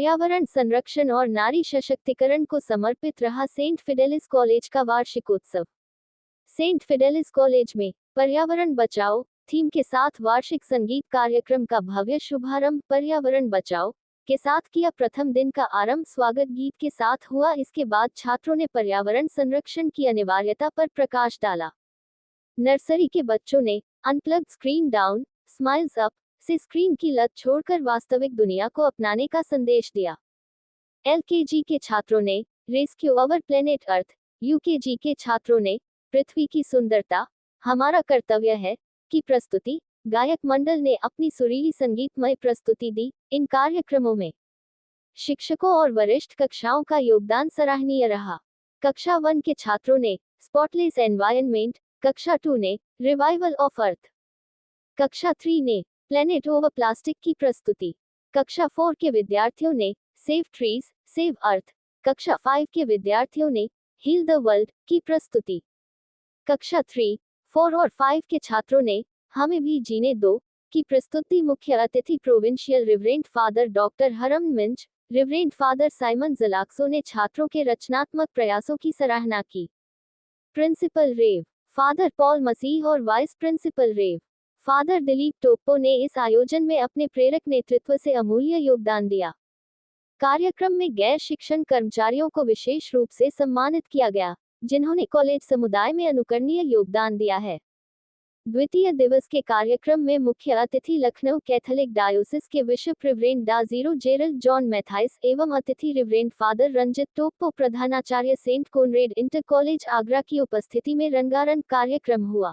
पर्यावरण संरक्षण और नारी सशक्तिकरण को समर्पित रहा सेंट फिडेलिस कॉलेज का वार्षिकोत्सव। सेंट फिडेलिस कॉलेज में पर्यावरण बचाओ थीम के साथ वार्षिक संगीत कार्यक्रम का भव्य शुभारंभ पर्यावरण बचाओ के साथ किया। प्रथम दिन का आरंभ स्वागत गीत के साथ हुआ। इसके बाद छात्रों ने पर्यावरण संरक्षण की अनिवार्यता पर प्रकाश डाला। नर्सरी के बच्चों ने unplugged screen down smiles up से स्क्रीन की लत छोड़कर वास्तविक दुनिया को अपनाने का संदेश दिया। एलकेजी के छात्रों ने रेस्क्यू अवर प्लेनेट अर्थ, यूकेजी के छात्रों ने पृथ्वी की सुंदरता हमारा कर्तव्य है की प्रस्तुति। गायक मंडल ने अपनी सुरीली संगीतमय प्रस्तुति दी। इन कार्यक्रमों में शिक्षकों और वरिष्ठ कक्षाओं का योगदान सराहनीय रहा। कक्षा 1 के छात्रों ने स्पॉटलेस एनवायरनमेंट, कक्षा 2 ने रिवाइवल ऑफ अर्थ, कक्षा 3 ने प्लेनेट ओवर प्लास्टिक की प्रस्तुति, कक्षा 4 के विद्यार्थियों ने सेव ट्रीज सेव अर्थ, कक्षा 5 के विद्यार्थियों ने हील द वर्ल्ड की प्रस्तुति, कक्षा 3, 4 और 5 के छात्रों ने हमें भी जीने दो की प्रस्तुति। मुख्य अतिथि प्रोविंशियल रिवरेंट फादर डॉक्टर हरम मिंच, रिवरेंट फादर साइमन जलाक्सो ने छात्रों के रचनात्मक प्रयासों की सराहना की। प्रिंसिपल रेव फादर पॉल मसीह और वाइस प्रिंसिपल रेव फादर दिलीप टोप्पो ने इस आयोजन में अपने प्रेरक नेतृत्व से अमूल्य योगदान दिया। कार्यक्रम में गैर शिक्षण कर्मचारियों को विशेष रूप से सम्मानित किया गया, जिन्होंने कॉलेज समुदाय में अनुकरणीय योगदान दिया है। द्वितीय दिवस के कार्यक्रम में मुख्य अतिथि लखनऊ कैथोलिक डायोसिस के बिशप रिवरेंड डा जीरो जेरल्ड जॉन मैथाइस एवं अतिथि रिवरेंड फादर रंजित टोप्पो, प्रधानाचार्य Saint Conrad inter college Agra की उपस्थिति में रंगारंग कार्यक्रम हुआ,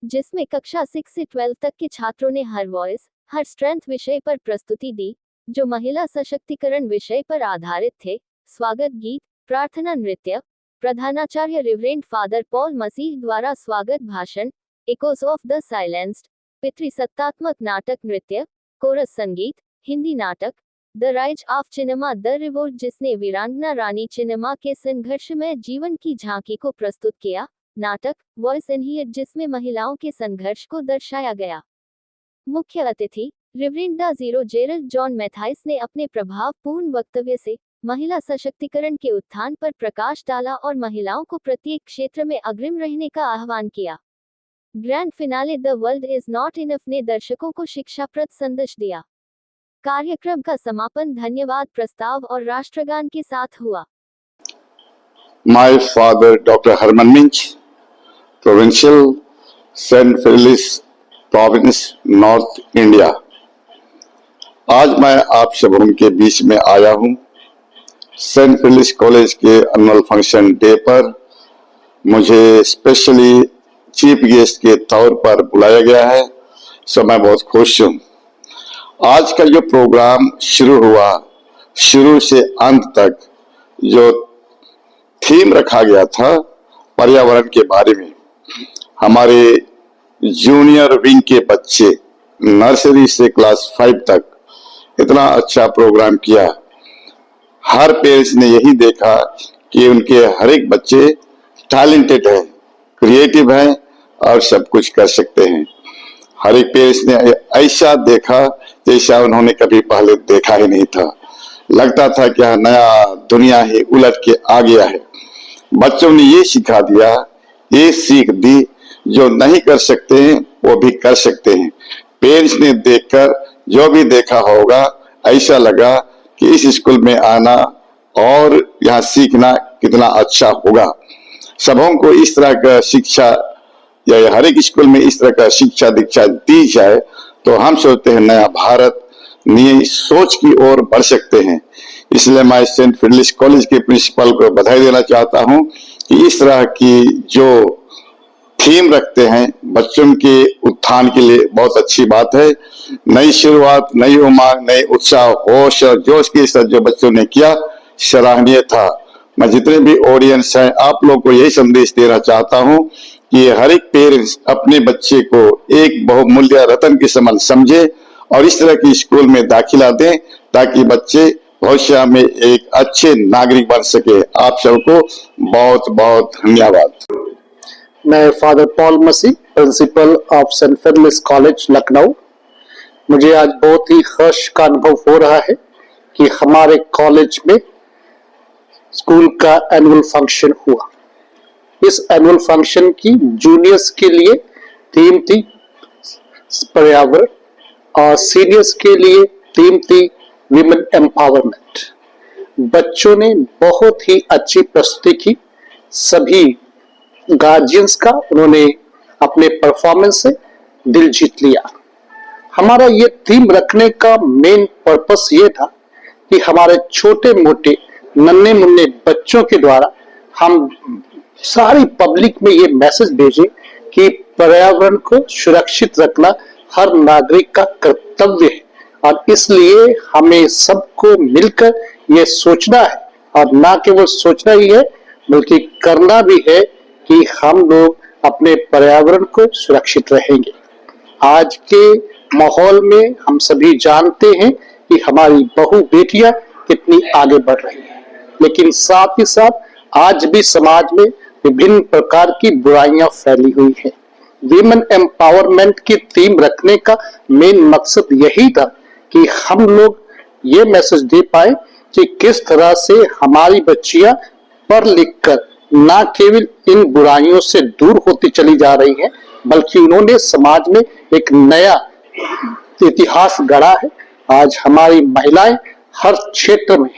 जिसमें कक्षा 6 से 12 तक के छात्रों ने हर वॉइस हर स्ट्रेंथ विषय पर प्रस्तुति दी, जो महिला सशक्तिकरण विषय पर आधारित थे। स्वागत गीत, प्रार्थना नृत्य, प्रधानाचार्य रिवरेंड फादर पॉल मसीह द्वारा स्वागत भाषण, इकोस ऑफ द साइलेंस्ड, पितृसत्तात्मक नाटक नृत्य, कोरस संगीत, हिंदी नाटक the rise of Chinnamma the revolt, जिसने वीरांगना रानी चिन्नमा के संघर्षमय जीवन की झांकी को प्रस्तुत किया। नाटक वॉइस इन हियर, जिसमें महिलाओं के संघर्ष को दर्शाया गया। मुख्य अतिथि रिवरेंड डा जीरो जेरल्ड जॉन मैथाइस ने अपने प्रभावपूर्ण वक्तव्य से महिला सशक्तिकरण के उत्थान पर प्रकाश डाला और महिलाओं को प्रत्येक क्षेत्र में अग्रिम रहने का आह्वान किया। Grand finale the world is not enough ने दर्शकों को शिक्षाप्रद संदेश दिया। कार्यक्रम का समापन धन्यवाद प्रस्ताव और राष्ट्रगान के साथ हुआ। My father, Dr. Herman Minch, Provincial, St. Felix Province, North India। आज मैं आप सबों के बीच में आया हूं। सेंट फेलिक्स कॉलेज के एनुअल फंक्शन डे पर मुझे स्पेशली चीफ गेस्ट के तौर पर बुलाया गया है, सो मैं बहुत खुश हूं। आज का जो प्रोग्राम शुरू हुआ, शुरू से अंत तक जो थीम रखा गया था पर्यावरण के बारे में, हमारे जूनियर विंग के बच्चे नर्सरी से क्लास 5 तक इतना अच्छा प्रोग्राम किया। हर पेरेंट्स ने यही देखा कि उनके हर एक बच्चे टैलेंटेड है, क्रिएटिव है और सब कुछ कर सकते हैं। हर एक पेरेंट्स ने ऐसा देखा जैसा उन्होंने कभी पहले देखा ही नहीं था। लगता था कि नया दुनिया ही उलट के आ गया है। बच्चों ने ये सिखा दिया, ये सीख दी, जो नहीं कर सकते हैं वो भी कर सकते हैं। पेरेंट्स ने देखकर जो भी देखा होगा, ऐसा लगा कि इस स्कूल में आना और यहाँ सीखना कितना अच्छा होगा। सबों को इस तरह का शिक्षा या हर एक स्कूल में इस तरह का शिक्षा दीक्षा दी जाए तो हम सोचते हैं नया भारत नई सोच की ओर बढ़ सकते हैं। इसलिए मैं सेंट फिडलिस कॉलेज के प्रिंसिपल को बधाई देना चाहता हूं कि इस तरह की जो थीम रखते हैं बच्चों के उत्थान के लिए बहुत अच्छी बात है। नई शुरुआत, नई उमंग, नए उत्साह, होश और जोश के साथ जो बच्चों ने किया, सराहनीय था। मैं जितने भी ऑडियंस हैं आप लोग को यही संदेश देना चाहता हूं कि हर एक पेरेंट्स अपने बच्चे को एक बहुमूल्य रत्न के समान समझे और इस तरह की स्कूल में दाखिला दें ताकि बच्चे भविष्य में एक अच्छे नागरिक बन सके। आप सबको बहुत बहुत धन्यवाद। मैं father Paul Masih, principal of Saint Felix college Lucknow. मुझे आज बहुत ही हर्ष का अनुभव हो रहा है कि हमारे कॉलेज में स्कूल का एनुअल फंक्शन हुआ। इस एनुअल फंक्शन की जूनियर्स के लिए थीम थी पर्यावरण और सीनियर्स के लिए थीम थी विमेन एम्पावरमेंट। बच्चों ने बहुत ही अच्छी प्रस्तुति की। सभी गार्जियंस का उन्होंने अपने परफॉर्मेंस से दिल जीत लिया। हमारा ये थीम रखने का मेन पर्पस ये था कि हमारे छोटे मोटे नन्हे मुन्ने बच्चों के द्वारा हम सारी पब्लिक में ये मैसेज भेजें कि पर्यावरण को सुरक्षित रखना हर नागरिक का कर्तव्य है और इसलिए हमें सबको मिलकर ये सोचना है और ना केवल सोचना ही है बल्कि करना भी है कि हम लोग अपने पर्यावरण को सुरक्षित रहेंगे। आज के माहौल में हम सभी जानते हैं कि हमारी बहू बेटियां कितनी आगे बढ़ रही हैं, लेकिन साथ ही साथ आज भी समाज में विभिन्न प्रकार की बुराइयां फैली हुई हैं। विमेन एम्पावरमेंट की थीम रखने का मेन मकसद यही था कि हम लोग ये मैसेज दे पाए कि किस तरह से हमारी बच्चियां पढ़ लिख कर ना केवल इन बुराइयों से दूर होती चली जा रही हैं, बल्कि उन्होंने समाज में एक नया इतिहास गढ़ा है। आज हमारी महिलाएं हर क्षेत्र में,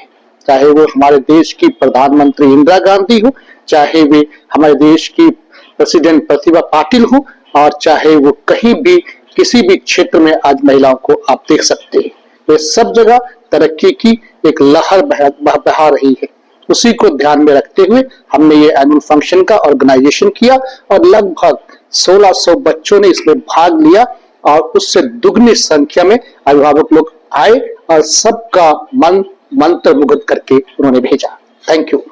चाहे वो हमारे देश की प्रधानमंत्री इंदिरा गांधी हो, चाहे वे हमारे देश की प्रेसिडेंट प्रतिभा पाटिल हो और चाहे वो कहीं भी किसी भी क्षेत्र में आज महिलाओं को आप देख सकते हैं। वे सब जगह तरक्की की एक लहर बहा रही है। उसी को ध्यान में रखते हुए हमने ये एनुअल फंक्शन का ऑर्गेनाइजेशन किया और लगभग 1600 बच्चों ने इसमें भाग लिया और उससे दुगनी संख्या में अभिभावक लोग आए और सबका मन मंत्रमुग्ध करके उन्होंने भेजा। Thank you.